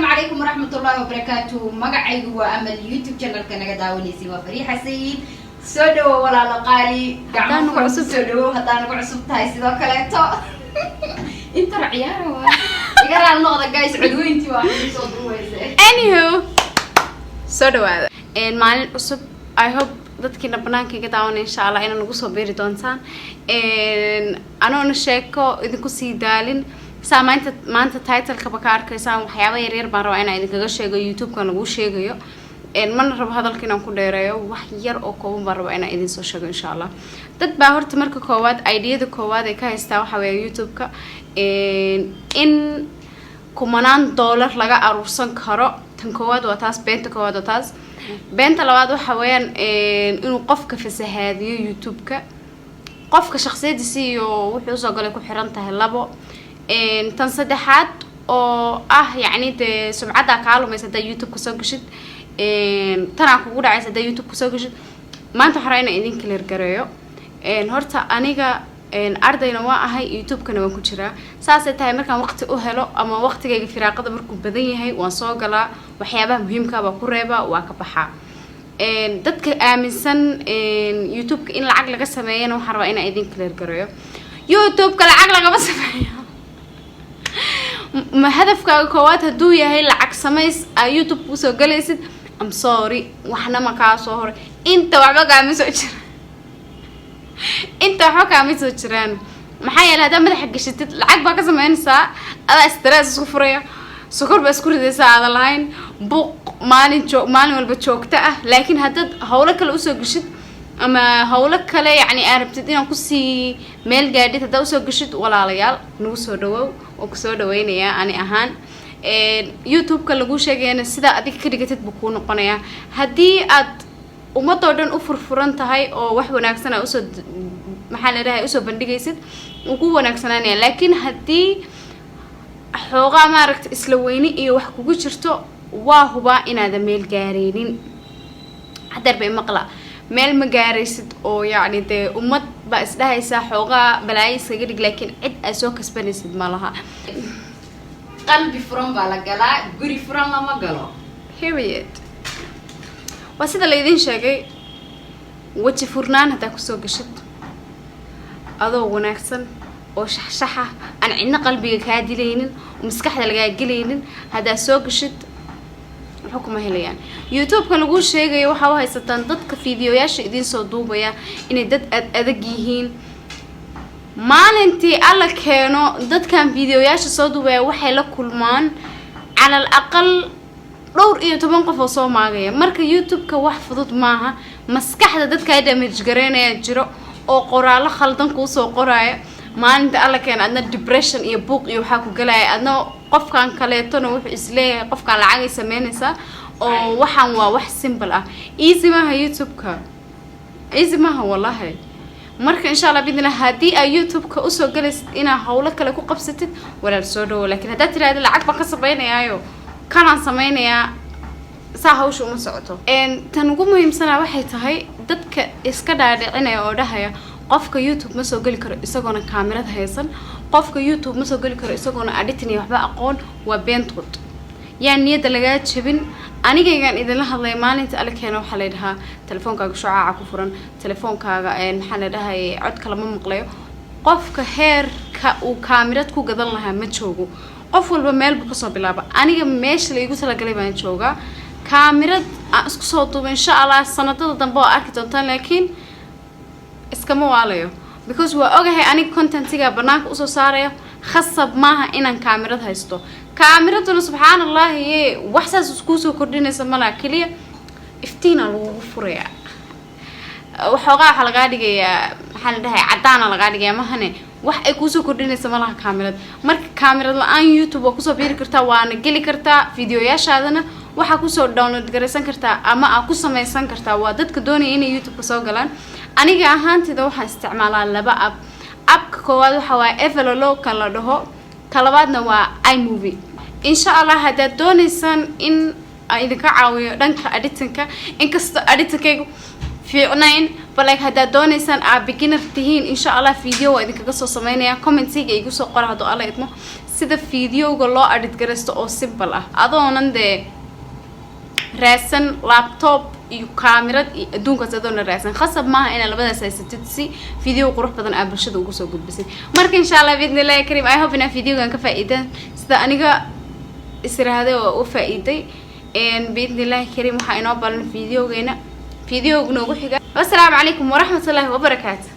عليكم ورحمة الله وبركاته. مقعي هو أمل يوتيوب channel كنا قداونيسي وفريحة سيد سودو ولا لقالي قعمو عصب سودو هدانو عصب تاي سيدو كاليتو انت رعيارة يقرأ النقطة قايس عدوينتي واحد صدو ويسي anywho سودو هذا مالين عصب I hope dadkina banaanka ka daawan insha Allah inaan ugu soo beeri doontaan anoona sheeko idinku sii daalin maanta title-ka ba ka arkaysaan waxyaabo yar yar baan rabaa inaan idinkaga sheego YouTube-ka lagu sheegayo mana rabo hadalka inaan ku dheereeyo wax yar oo kooban baan rabaa inaan idin soo sheego insha Allah dad baa horta marka koowaad idea-da koowaad ay ka haystaa waxa weeye YouTube-ka in kumanaan dollar laga aruursan karo tan koowaad waa taas beenta koowaad waa taas beenta labaad waxa weeyaan inuu qofka fasahaadiyo YouTube-ka qofka shakhsiyadiisa iyo wuxuu soo galay ku xiran tahay labo tan saddexaad oo yacni sumcadda ka lumaysa hadda YouTube-ka soo gashid tan aan kugu dhacaysa hadda YouTube-ka soo gashid maanta waxaan rabaa inaan idin clear gareeyo horta aniga ardayna waa ahay YouTube-kana waan ku jiraa saasay tahay markaan waqti u helo ama waqtigayga firaaqada markuu badan yahay waan soo galaa waxyaabaha muhiimka ah ku reeba waa ka baxaa dadka aaminsan YouTube-ka in lacag laga sameeyana waxaan rabaa inaan idin clear gareeyo YouTube-ka lacag lagama sameeyo ma hadafkaaga koowaad hadduu yahay lacag samays YouTube ku soo galaysid I'm sorry waxna ma ka soo hor inta waxba gaama soo jira inta waxa ka mid soo jiraan maxay yeelada madaxa gashatid lacag baa ka sameynaysaa ada stress isku furaya sokor baa isku ridaysaa ada lahayn buuq maalin walba joogta ah laakiin hadad hawlo kale u soo gashid ama hawlo kale yani arabtid inaan ku sii meel gaadhid hada u soo gashid walaalayaal nagu soo dhawow oo ku soo dhaweynaya ani ahaan YouTube-ka lagu sheegayna sida adiga ka dhigatid buu ku noqonayaa hadii aad ummadoo dhan u furfuran tahay oo wax wanaagsan ah usoo maxaa la dhahay usoo bandhigaysid ugu wanaagsananaya laakiin hadii xoogaa maaragta isla weyni iyo wax kugu jirto waa huba inaad meel gaareenin hadar bay maqla meel ma gaaraysid oo yacni ummad ba isdhahaysa xoogaa balaayo iskaga dhig laakiin cid ay soo kasbanaysid ma laha qalbi furan baa la galaa guri furan lama galo period waa sida la idin sheegay waji furnaan hadaa ku soo gashid adoo wanaagsan oo shaxshaxa aan cidna qalbiga ka dilaynin oo maskaxda laga gelaynin hadaa soo gashid xukuma helayaan YouTube-ka lagu sheegayo waxa uu haysataan dadka fiidiyoyaasha idin soo duubaya inay dad adag yihiin maalintii alla keeno dadkan fiidiyoyaasha soo duubaya waxay la kulmaan على الأقل dhowr iyo 10 qof oo soo maagaya marka YouTube-ka wax fudud maaha maskaxda dadka ay damage gareynaya jiro oo qoraalo khaldan ku soo qoraya maalinta alla keen adna depression iyo buuq iyo waxa ku galaya adna qofkan kaleetona wuxuu isleeyahay qofkan lacag ay sameynaysa oo waxan waa wax simple ah easy maaha YouTube-ka easy maaha wallahi marka insha Allah bidna hadii ay YouTube-ka u soo galaysid ina hawlo kale ku qabsatid walaal soo dhaw laakiin hadaa tiraahdo lacag ba ka sameynayaayo kana sameynaya hawsha uma socoto tan ugu muhiimsana waxay tahay dadka iska dhaadhicinaya oo dhahaya qofka YouTube ma soo gali karo isagoona kaamirada haysan qofka YouTube ma soo gali karo isagoona editing iyo waxba aqoon waa beentood yaa niyada laga jabin anigaygan idin la hadlay maalinta alla keeno waxa la yiraahdaa telefoonkaaga shucaaca ku furan telefoonkaaga maxaa la dhahay cod kala ma maqlayo qofka heerka uu kaamirad ku gadan lahaa ma joogo qof walba meel buu ka soo bilaaba aniga meesha la igu tala galay baan joogaa kaamirad isku soo duubay insha Allah sanadada dambe oo arki doontaan laakiin iskama waalayo because waa ogahay aniga content-iga banaanka u soo saarayo khasab maaha inaan kaamirad haysto kaamiradu subhanallah wax saas isku soo kordhinaysa mala kaliya iftiina lagu furaya waxoogaa waxa laga dhigayaa maxaa la dhahay cadaana laga dhigayaa mahane wax ay ku soo kordhinaysa malaha kaamirad marka kaamirad la'aan YouTube ku soo biiri kartaa waana gali kartaa fiidiyoyaashaadana waxa ku soo download gareysan kartaa ama aad ku sameeysan kartaa waa dadka doonaya inay YouTube ka soo galaan aniga ahaantida waxaan isticmaalaa laba app koowaad waxa waa Everlo kan la dhaho talabaadna waa iMovie insha Allah hadaa doonaysan in ay idinka caawiyo dhanka editing-ka inkastoo editing-kaygu fiicnayn balay hadaa doonaysan beginner tihiin insha Allah video waa idinkaga soo sameynaya comment-iga igu soo qora hadoo alla idmo sida fiidiyowga loo edit garaysto oo simple ah adoonan dee raadsan laptop iyo kaamirad iyo adduunkaas adoona raadsan khasab maaha inaad labadaas haysatid si video qurux badan aad bulshada ugu soo gudbisid marka insha Allah biidnillaahi kariim I hope inaa videogan ka faa'iidaan sida aniga israaday oo u faa'iiday biidnillaahi kariim waxaa inoo balan videogeena ugu xiga. Assalaamu calaykum waraxmatullaahi wabarakaatuh.